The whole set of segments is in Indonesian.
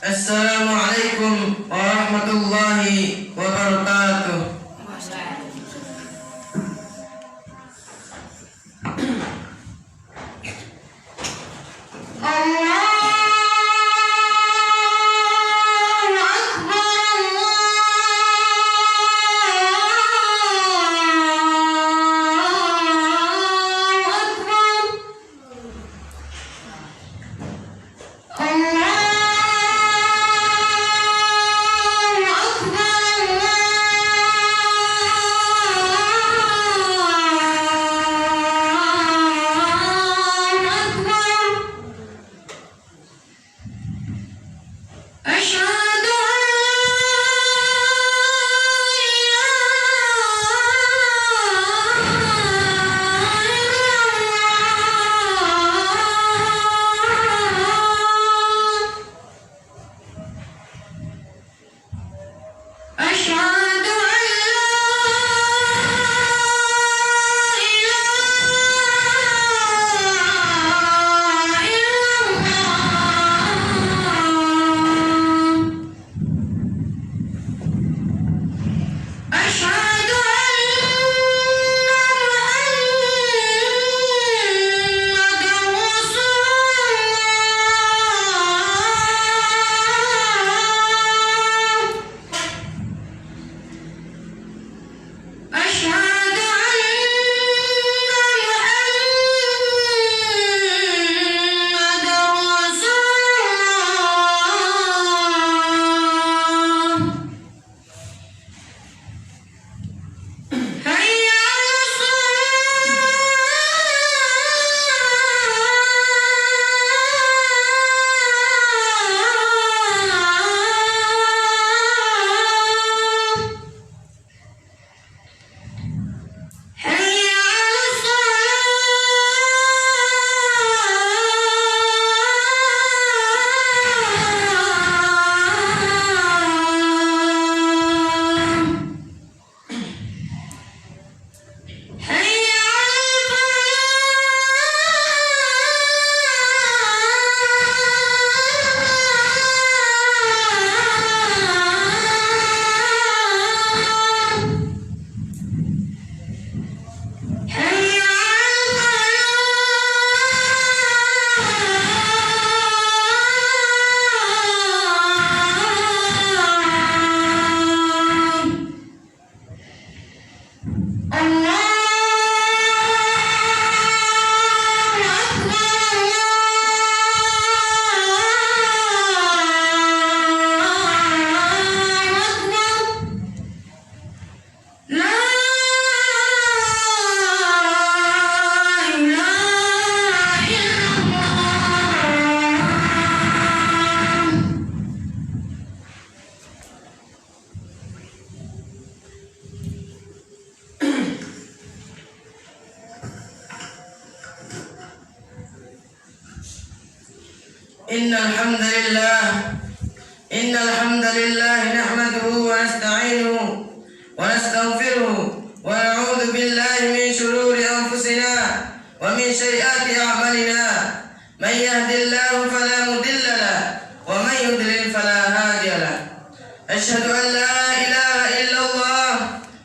Assalamualaikum warahmatullahi wabarakatuh. إن الحمد لله نحمده ونستعينه ونستغفره ونعوذ بالله من شرور أنفسنا ومن سيئات أعمالنا من يهد الله فلا مضل له ومن يضلل فلا هادي له أشهد أن لا إله إلا الله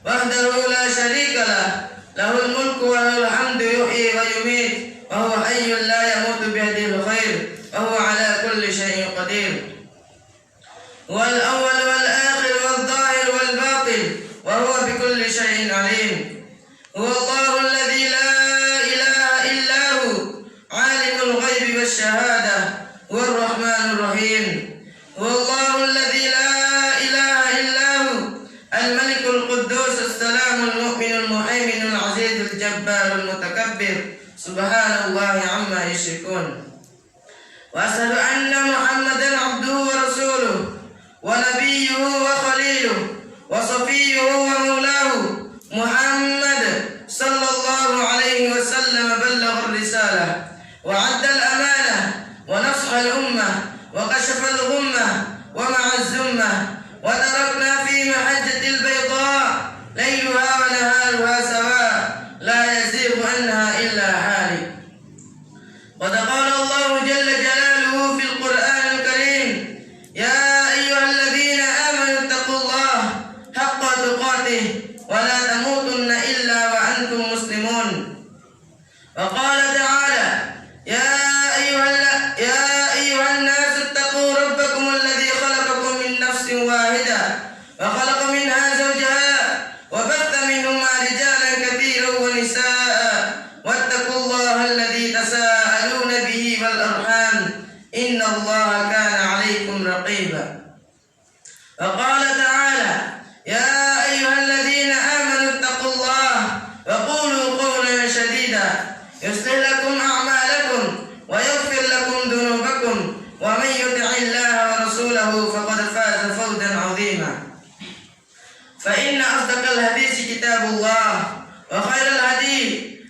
وحده لا شريك له له الملك وله الحمد يحيي ويميت وهو حي لا يموت بيده الخير وهو على كل شيء قدير هو الأول والآخر والظاهر والباطن وهو بكل شيء عليم هو الله الذي لا إله إلا هو عالم الغيب والشهادة هو الرحمن الرحيم هو الله الذي لا إله إلا هو الملك القدوس السلام المؤمن المهيمن العزيز الجبار المتكبر سبحان الله عما يشركون وأشهد أن محمدا عبده ورسوله ونبيه وخليله وصفيه ومولاه محمد صلى الله عليه وسلم بلغ الرسالة وعد الأمانة ونصح الأمة وكشف الغمة ومع الزمة وتركنا في محجة البيضاء ليلها ونهارها سواء لا يزيغ عنها إلا هالك وقد قال الله جل جلاله في القرآن الكريم يا innallaha kana 'alaikum raqiba. Wa qala ta'ala, ya ayyuhalladzina amanu taqullaha wa qulu qawlan sadida yuslih lakum a'malakum wa yaghfir lakum dhunubakum wa man yuti'illaha wa rasulahu faqad faza fawzan 'azima. Fa inna asdaqal hadits kitabullah wa khairal hadi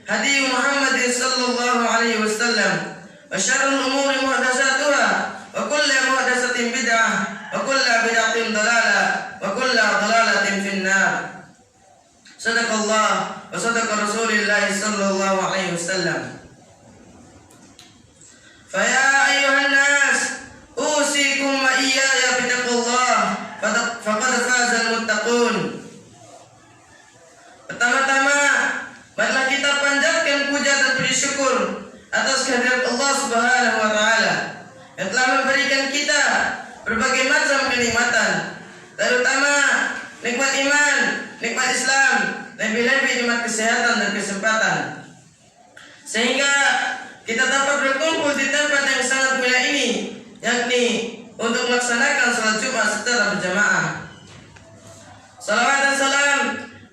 hadi Muhammadin sallallahu alaihi wasallam wa syarrul umuri muhdatsatuha wa kullu muhdatsatin bid'ah wa kullu bid'atin dalalah wa kullu dalalatin finnar. Sadaqallah wa sadaqa Rasulullah sallallahu alaihi wasallam. Fa ya ayyuhan nas usikum wa iyaya bittaqullah faqad fazal muttaqun. Pertama-tama, marilah kita panjatkan puja dan puji syukur atas kehadirat Allah Subhanahu wa taala yang telah memberikan kita berbagai macam kenikmatan, terutama nikmat iman, nikmat Islam, lebih-lebih nikmat kesehatan dan kesempatan, sehingga kita dapat berkumpul di tempat yang sangat mulia ini, yakni untuk melaksanakan salat Jumat secara berjamaah. Salawat dan salam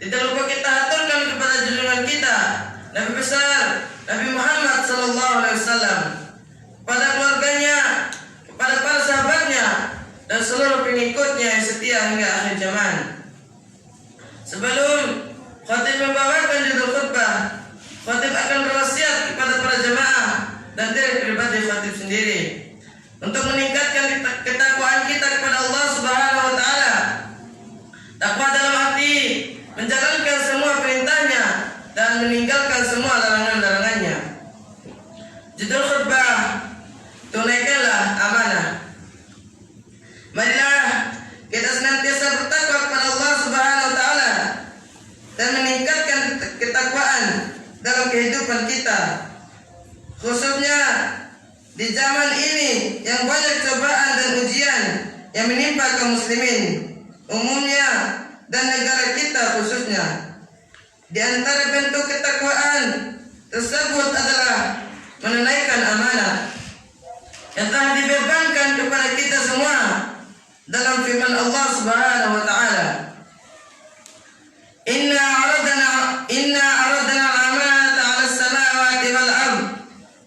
tidak lupa kita aturkan kepada junjungan kita Nabi besar Nabi Muhammad sallallahu alaihi wasallam, kepada keluarganya, kepada para sahabatnya dan seluruh pengikutnya yang setia hingga akhir zaman. Sebelum khatib membawakan judul khutbah, khatib akan berwasiat kepada para jemaah dan diri pribadi khatib sendiri untuk meningkatkan ketakwaan kita kepada Allah Subhanahu wa taala. Takwa dalam arti menjalankan semua perintahnya dan meninggalkan semua larangan-larangannya. Judul khutbah, tunaikanlah amanah. Marilah kita senantiasa bertakwa kepada Allah Subhanahu wa taala dan meningkatkan ketakwaan dalam kehidupan kita, khususnya di zaman ini yang banyak cobaan dan ujian yang menimpa kaum muslimin umumnya dan negara kita khususnya. Di antara bentuk ketakwaan tersebut adalah menunaikan amanah yang telah dibebankan kepada kita semua dalam firman Allah Subhanahu wa taala, Inna aradna al-amanata 'ala as-samawati wal ard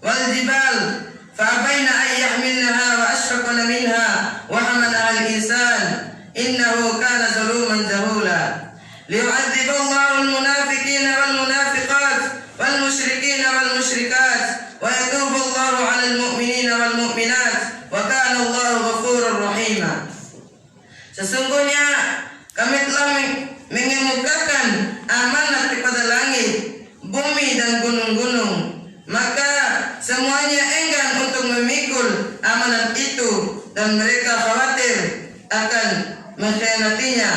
wal jibal fa abaina an yahmilnaha wa ashfaqna minha wa hamalaha al-insan innahu kana zaluman jahula liyu'adzib Allahu al-munafiqina wal munafiqat wal musyrikina wal musyrikat wa yatubu Allahu 'ala al-mu'minina wal mu'minat wa kana Allahu ghafurur rahima. Sesungguhnya kami telah mengemukakan amanat kepada langit, bumi dan gunung-gunung, maka semuanya enggan untuk memikul amanat itu dan mereka khawatir akan mengkhianatinya,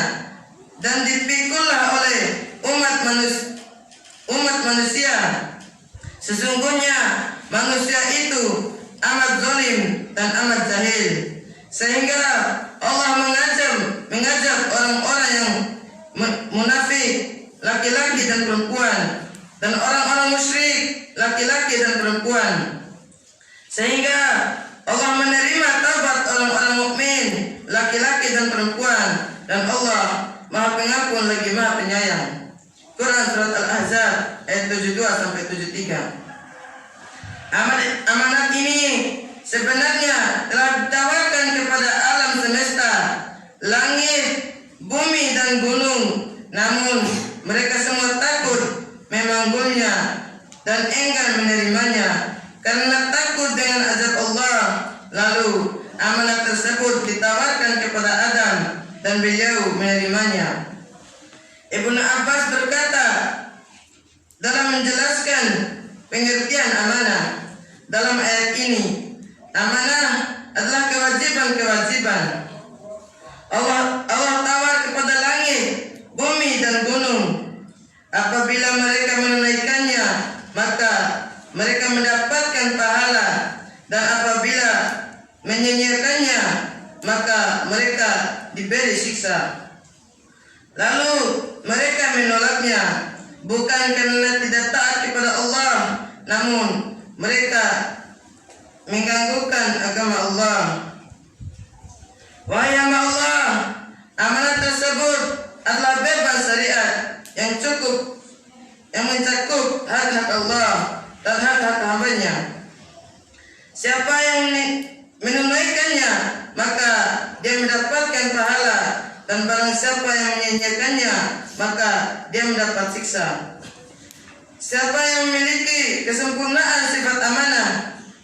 dan dipikullah oleh umat manusia. Sesungguhnya manusia itu amat zalim dan amat jahil, sehingga Allah mengajak orang-orang yang munafik laki-laki dan perempuan dan orang-orang musyrik laki-laki dan perempuan, sehingga Allah menerima taubat orang-orang mukmin laki-laki dan perempuan, dan Allah Maha Pengampun lagi Maha Penyayang. Quran surat Al-Ahzab ayat 72 sampai 73. Amanat ini sebenarnya telah ditawarkan kepada alam semesta, langit, bumi dan gunung, namun mereka semua takut memanggulnya dan enggan menerimanya karena takut dengan azab Allah. Lalu amanat tersebut ditawarkan kepada Adam dan beliau menerimanya. Ibnu Abbas berkata dalam menjelaskan pengertian amanah dalam ayat ini, amanah adalah kewajiban-kewajiban. Allah tawar kepada langit, bumi dan gunung. Apabila mereka menunaikannya, maka mereka mendapatkan pahala, dan apabila menyinyirkannya, maka mereka diberi siksa. Lalu mereka menolaknya bukan karena tidak taat kepada Allah, namun mereka mengganggukan agama Allah. Wahai hamba Allah, amanat tersebut adalah bebas syariat yang mencakup hak-hak Allah dan hak-hak hambanya. Siapa yang menunaikannya, maka dia mendapatkan pahala, dan barang siapa yang menyia-nyiakannya, maka dia mendapat siksa. Siapa yang memiliki kesempurnaan sifat amanah,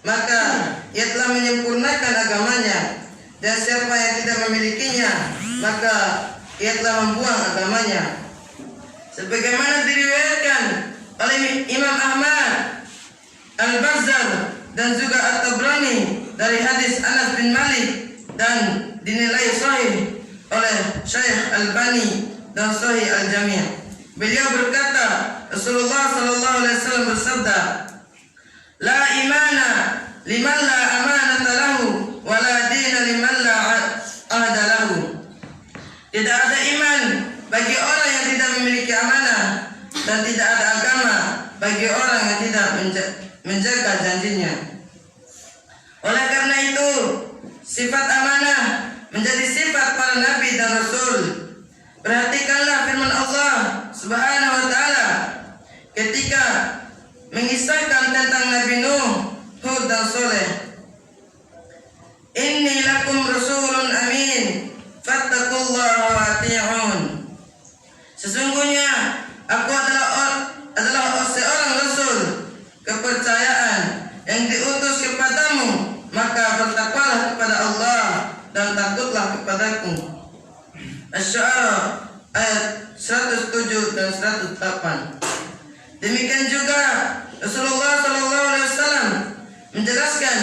maka ia telah menyempurnakan agamanya. Dan siapa yang tidak memilikinya, maka ia telah membuang agamanya. Sebagaimana diriwayatkan oleh Imam Ahmad, Al-Bazzar, dan juga At-Tabrani dari hadis Anas bin Malik, dan dinilai sahih oleh Syekh Albani dan Sahih Al-Jami'. Beliau berkata, Rasulullah sallallahu alaihi wasallam bersabda, "La imana liman la amanata lahu wa la dina liman la ahda lahu." Tidak ada iman bagi orang yang tidak memiliki amanah, dan tidak ada agama bagi orang yang tidak menjaga janjinya. Oleh karena itu, sifat amanah menjadi sifat para nabi dan rasul. Perhatikanlah firman Allah Subhanahu wa taala ketika mengisahkan tentang Nabi Nuh, Hud dan Saleh. "Inni lakum rasulun amin, fattaqullaha wa ati'un." Sesungguhnya aku adalah seorang rasul kepercayaan yang diutus kepadamu, maka bertakwalah kepada Allah dan takutlah kepadaku. Asy-Syu'ara ayat 107 dan 108. Demikian juga Rasulullah SAW menjelaskan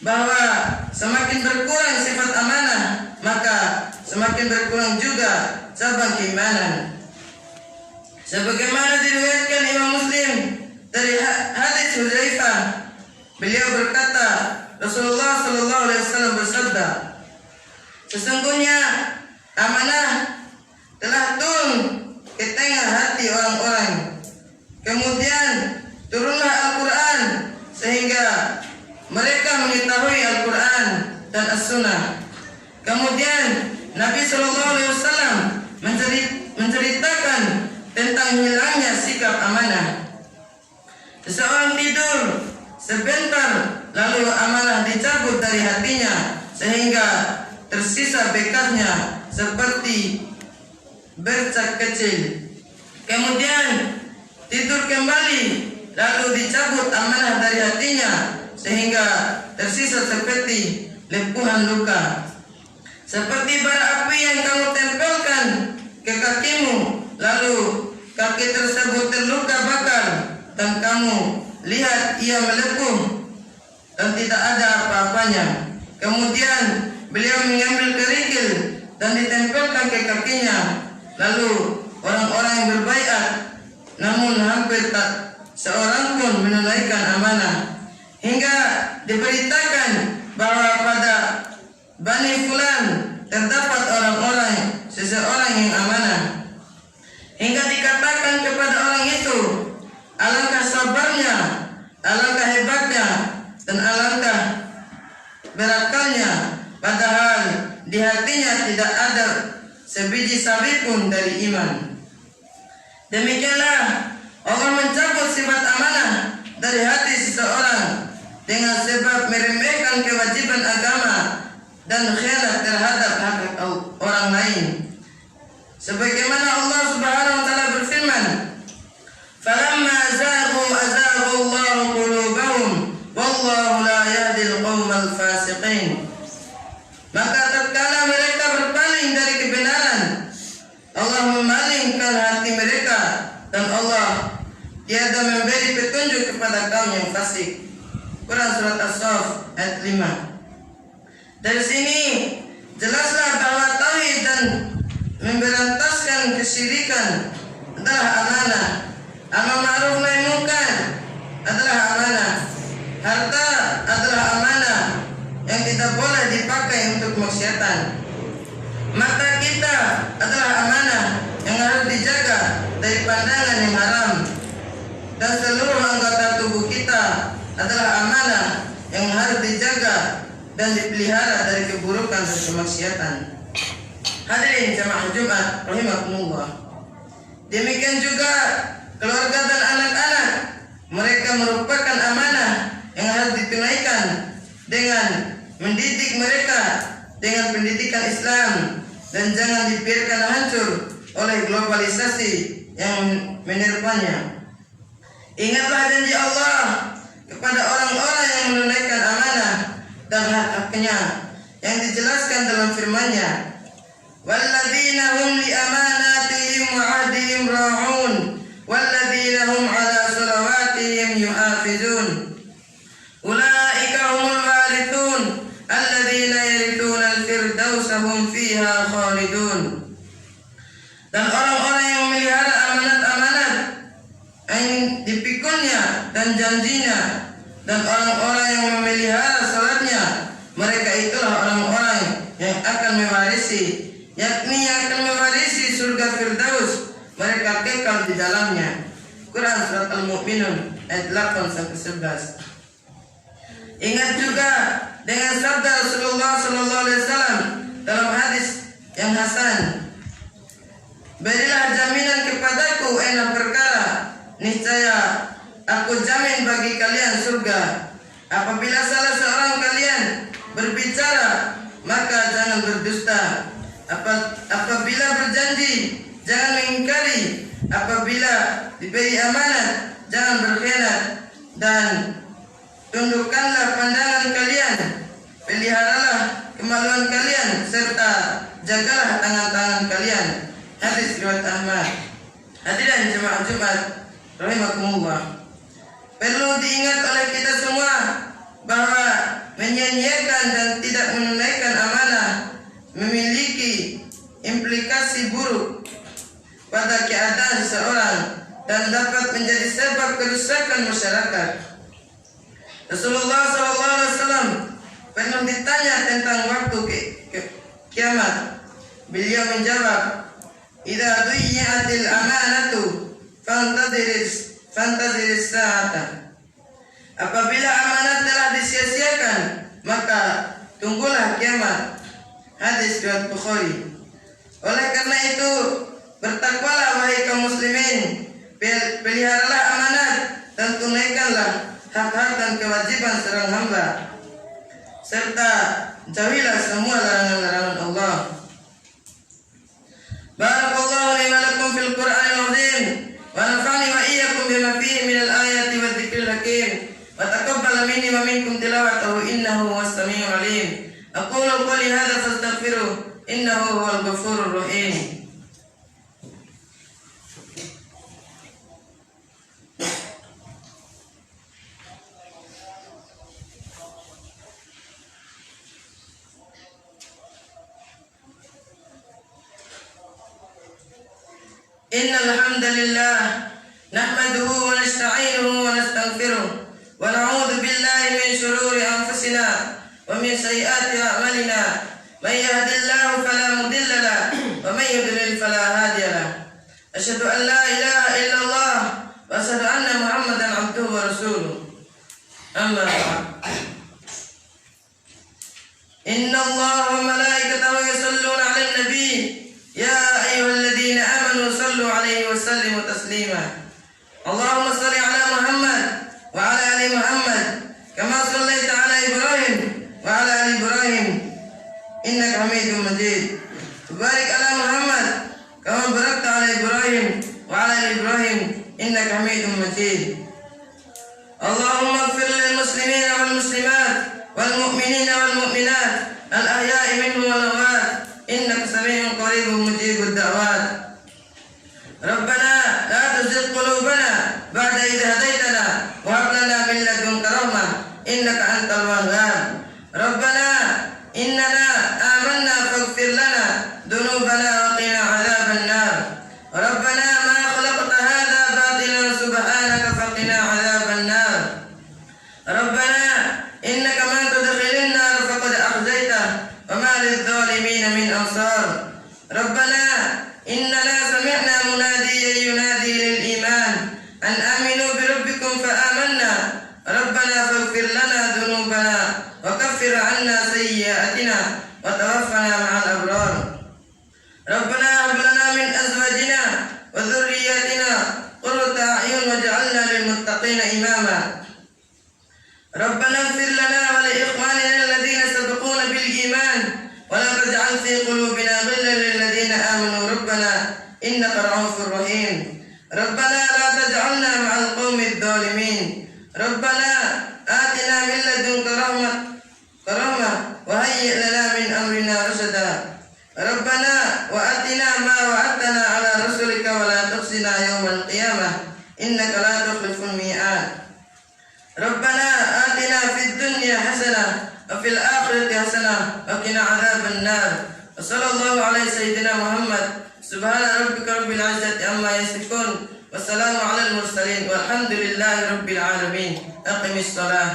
bahwa semakin berkurang sifat amanah, maka semakin berkurang juga cabang keimanan. Sebagaimana diriwayatkan Imam Muslim dari hadis Hudzaifah, beliau berkata, Rasulullah SAW bersabda, "Sesungguhnya amanah telah turun ke tengah hati orang-orang. Kemudian turunlah Al-Quran sehingga mereka mengetahui Al-Quran dan As-Sunnah. Kemudian Nabi SAW menceritakan tentang hilangnya sikap amanah. Seseorang tidur sebentar, lalu amanah dicabut dari hatinya sehingga tersisa bekasnya seperti bercak kecil. Kemudian tidur kembali, lalu dicabut amanah dari hatinya sehingga tersisa seperti lepuhan luka. Seperti bara api yang kamu tempelkan ke kakimu, lalu kaki tersebut terluka bakar, dan kamu lihat ia melepuh dan tidak ada apa-apanya. Kemudian beliau mengambil kerikil dan ditempelkan ke kakinya. Lalu orang-orang yang berbaiat, namun hampir tak seorang pun menunaikan amanah. Hingga diberitakan bahwa pada Bani Fulan terdapat orang-orang seseorang yang amanah. Hingga dikatakan kepada orang itu, alangkah sabarnya, alangkah hebatnya, dan alangkah berakalnya, padahal di hatinya tidak ada sebiji sawi pun dari iman. Demikianlah Allah mencabut sifat amanah dari hati seseorang dengan sebab meremehkan kewajiban agama dan khianat terhadap hak orang lain. Sebagaimana Allah Subhanahu wa taala berfirman, "Falamma azaghu Allahu qulubahum wallahu la yahdil qaumal fasiqin." Maka tatkala mereka berpaling dari kebenaran, Allah memalingkan hati mereka, dan Allah tiada memberi petunjuk kepada kaum yang fasik. Quran surat As-Saff ayat 5. Dari sini jelaslah bahwa tauhid dan memberantaskan kesyirikan adalah amanah. Amar ma'ruf nahi munkar adalah amanah. Harta adalah amanah yang tidak boleh dipakai untuk kemaksiatan. Mata kita adalah amanah yang harus dijaga dari pandangan yang haram. Dan seluruh anggota tubuh kita adalah amanah yang harus dijaga dan dipelihara dari keburukan dan kemaksiatan. Hadirin jamaah Jumat rahimakumullah. Demikian juga keluarga dan anak-anak, mereka merupakan amanah yang harus ditunaikan dengan mendidik mereka dengan pendidikan Islam dan jangan dibiarkan hancur oleh globalisasi yang menerpanya. Ingatlah janji Allah kepada orang-orang yang menunaikan amanah dan hak-haknya yang dijelaskan dalam firman-Nya, walladzina hum li amanatihim wa 'ahdihim ra'un walladzina hum 'ala salawatihim yuhafizun ulaika humul warithun alladzina yarithuna al-firdausa hum fiha khalidun. Dan orang-orang yang memelihara amanat-amanat yang dipikulnya dan janjinya, dan orang-orang yang memelihara salatnya, mereka itulah orang-orang yang akan mewarisi, yakni yang akan mewarisi surga Firdaus, mereka kekal di dalamnya. Quran Surat Al-Mu'minun ayat 8-11. Ingat juga dengan sabda Rasulullah SAW dalam hadis yang hasan, berilah jaminan kepadaku enam perkara, niscaya aku jamin bagi kalian surga. Apabila salah seorang kalian berbicara, maka jangan berdusta. Apabila berjanji, jangan mengingkari. Apabila diberi amanat, jangan berkhianat. Dan tundukkanlah pandangan kalian, peliharalah kemaluan kalian, serta jagalah tangan-tangan kalian. Hadis riwayat Ahmad. Hadirin jemaah Jumat rahimakumullah. Perlu diingat oleh kita semua bahwa menyia-nyiakan dan tidak menunaikan amanah memiliki implikasi buruk pada keadaan seseorang dan dapat menjadi sebab kerusakan masyarakat. Rasulullah SAW pernah ditanya tentang waktu kiamat. Beliau menjawab, "Idza duyi'atil amanatu fantadhiris sa'ata." Apabila amanat telah disia-siakan, maka tunggulah kiamat. Hadis riwayat Bukhari. Oleh karena itu, bertakwalah wahai kaum muslimin, peliharalah amanat dan tunaikanlah hak-hak dan kewajiban seorang hamba, serta jauhilah semua larangan-larangan Allah. Barakallahu li wa lakum fil Qur'anil 'azim wa nafa'ani wa iyyakum bima fihi minal ayati wa dzikril hakim wa taqabbal minni wa minkum tilawatahu innahu huwas samiul 'alim. Aqulu qawli hadza fastaghfiruh innahu huwal ghafurur rahim. Innal hamdalillah nahmaduhu wa nasta'inuhu wa nastaghfiruh wa na'udzu billahi min shururi anfusina wa min sayyiati a'malina. May yahdihillahu fala mudilla lahu wa may yudlil fala hadiya lahu. Asyhadu an la ilaha illallah wa asyhadu anna Muhammadan 'abduhu wa rasuluh. Amma ba'd. Inna Allaha wa malaikatahu yusalluna 'alan nabi. Ya ayyuhalladzina amanu sallu 'alaihi wa sallimu taslima. Allahumma shalli 'ala Muhammad wa 'ala ali Muhammad kama shallaita 'ala Ibrahim wa 'ala ali Ibrahim innaka Hamidum Majid. Barik 'ala Muhammad kama barakta 'ala Ibrahim wa 'ala ali Ibrahim innaka Hamidum Majid. Allahumma ighfir lil muslimina wal muslimat wal mu'minina wal mu'minat al ahya'i minhum wal amwat innaka sami'un qaribun mujibud da'wat. Rabbana la tuzigh qulubana ba'da idh hadaytana wa hab lana min ladunka rahmah innaka antal wahhab. Rabbana innana amanna faghfir lana dhunubana wa qina 'adzaban nar. Rabbana ma khalaqta hadha batilan subhanaka faqina 'adzaban nar. Rabbana innaka man tudkhilin nar faqad akhzaitah wa ma lidh-dhalimin min ansar. Rabbana innana sami'na munadiyan yunadi lil iman an aminu bi rabbikum fa amanna. Rabbana faghfir lana dhunubana سيئاتنا وتوفنا مع الأبرار. ربنا هب لنا من أزواجنا وذرياتنا قرة أعين واجعلنا للمتقين إماما. ربنا اغفر لنا ولإخواننا الذين سبقونا بالإيمان ولا تجعل في قلوبنا غلا للذين آمنوا ربنا إنك رؤوف رحيم. ربنا لا تجعلنا مع القوم الظالمين. ربنا آتنا من لدنك رحمة وهيئ لنا من أمرنا رشدا. ربنا وآتنا ما وعدتنا على رسلك ولا تخزنا يوم القيامة إنك لا تخلف الميعاد. ربنا آتنا في الدنيا حسنة وفي الآخرة حسنة وقنا عذاب النار. وصلى الله على سيدنا محمد. سبحان ربك رب العزة عما يصفون والسلام على المرسلين والحمد لله رب العالمين. أقم الصلاة.